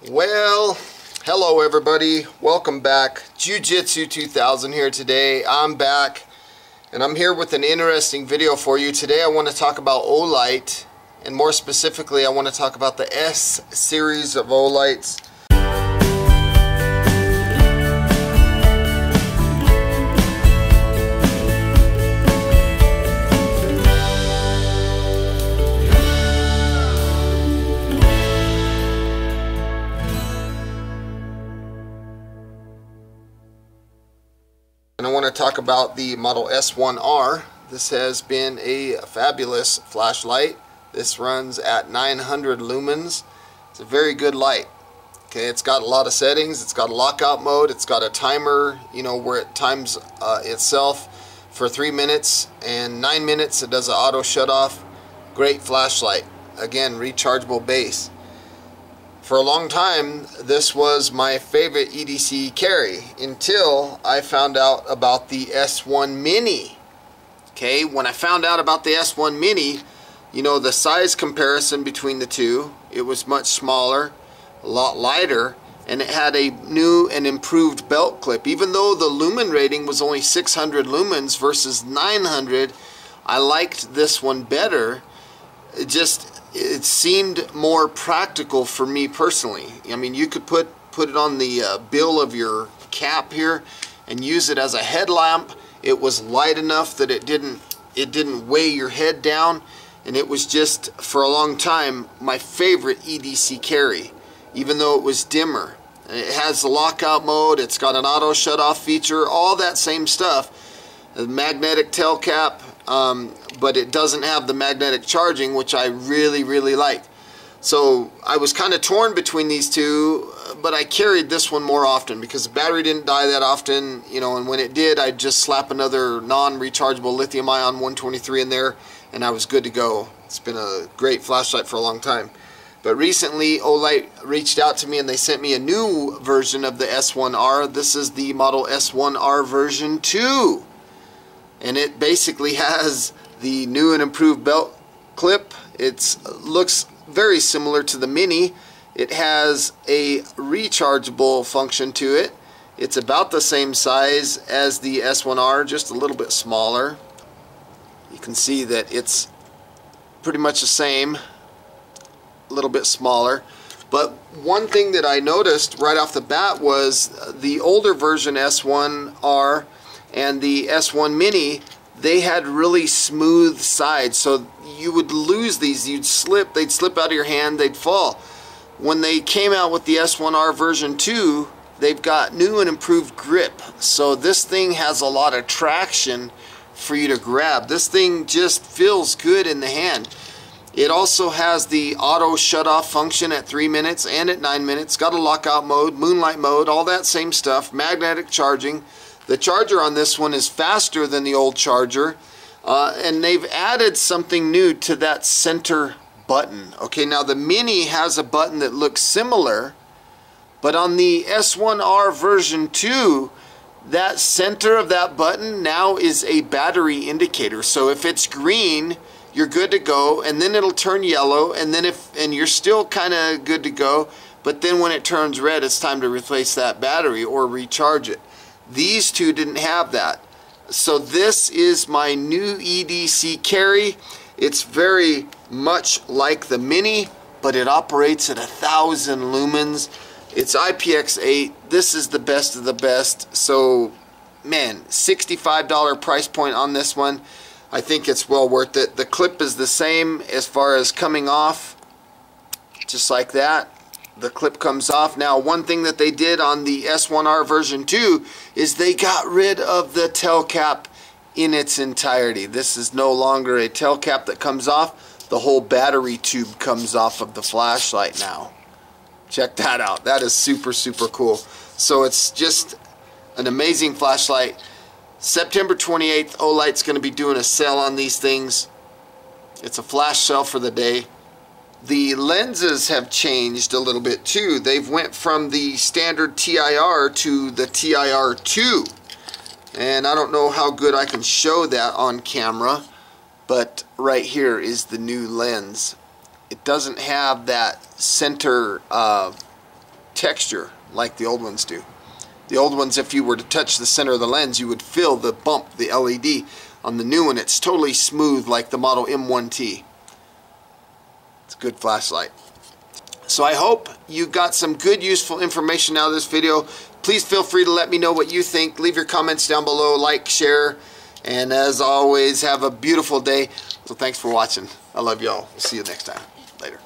Well, hello everybody, welcome back. Jiu-Jitsu 2000 here today. I'm back and I'm here with an interesting video for you. Today I want to talk about Olight, and more specifically I want to talk about the S series of Olights. And I want to talk about the Model S1R. This has been a fabulous flashlight. This runs at 900 lumens. It's a very good light. Okay, it's got a lot of settings. It's got a lockout mode. It's got a timer, where it times itself for 3 minutes, and 9 minutes it does an auto shut off. Great flashlight. Again, rechargeable base. For a long time, this was my favorite EDC carry until I found out about the S1 Mini. Okay, when I found out about the S1 Mini, the size comparison between the two, it was much smaller, a lot lighter, and it had a new and improved belt clip. Even though the lumen rating was only 600 lumens versus 900, I liked this one better. It seemed more practical for me personally. I mean, you could put it on the bill of your cap here and use it as a headlamp. It was light enough that it didn't weigh your head down, and it was just, for a long time, my favorite EDC carry, even though it was dimmer. It has the lockout mode, it's got an auto shut off feature, all that same stuff. A magnetic tail cap, but it doesn't have the magnetic charging, which I really like. So I was kind of torn between these two, but I carried this one more often because the battery didn't die that often, and when it did, I'd just slap another non-rechargeable lithium-ion 123 in there and I was good to go. It's been a great flashlight for a long time. But recently Olight reached out to me and they sent me a new version of the S1R. This is the Model S1R version 2. And it basically has the new and improved belt clip. It looks very similar to the Mini. It has a rechargeable function to it. It's about the same size as the S1R, just a little bit smaller. You can see that it's pretty much the same, a little bit smaller. But one thing that I noticed right off the bat was the older version S1R and the S1 Mini, they had really smooth sides, so you would lose these, they'd slip out of your hand, they'd fall. When they came out with the S1R version 2, they've got new and improved grip, so this thing has a lot of traction for you to grab. This thing just feels good in the hand. It also has the auto shut off function at 3 minutes and at 9 minutes, got a lockout mode, moonlight mode, all that same stuff, magnetic charging. The charger on this one is faster than the old charger, and they've added something new to that center button. Okay, now the Mini has a button that looks similar, but on the S1R version 2, that center of that button now is a battery indicator. So if it's green, you're good to go, and then it'll turn yellow, and then and you're still kind of good to go, but then when it turns red, it's time to replace that battery or recharge it. These two didn't have that. So this is my new EDC carry. It's very much like the Mini, but it operates at 1,000 lumens. It's IPX8. This is the best of the best. So, man, $65 price point on this one. I think it's well worth it. The clip is the same as far as coming off, just like that. The clip comes off. Now, one thing that they did on the S1R version 2 is they got rid of the tail cap in its entirety. This is no longer a tail cap that comes off. The whole battery tube comes off of the flashlight now. Check that out. That is super cool. So it's just an amazing flashlight. September 28th, Olight's going to be doing a sale on these things. It's a flash sale for the day. The lenses have changed a little bit too. They've went from the standard TIR to the TIR2. And I don't know how good I can show that on camera, but right here is the new lens. It doesn't have that center texture like the old ones do. The old ones, if you were to touch the center of the lens, you would feel the bump, the LED. On the new one, it's totally smooth like the Model M1T. It's a good flashlight. So I hope you got some good, useful information out of this video. Please feel free to let me know what you think. Leave your comments down below, like, share, and as always, have a beautiful day. So thanks for watching. I love y'all. We'll see you next time. Later.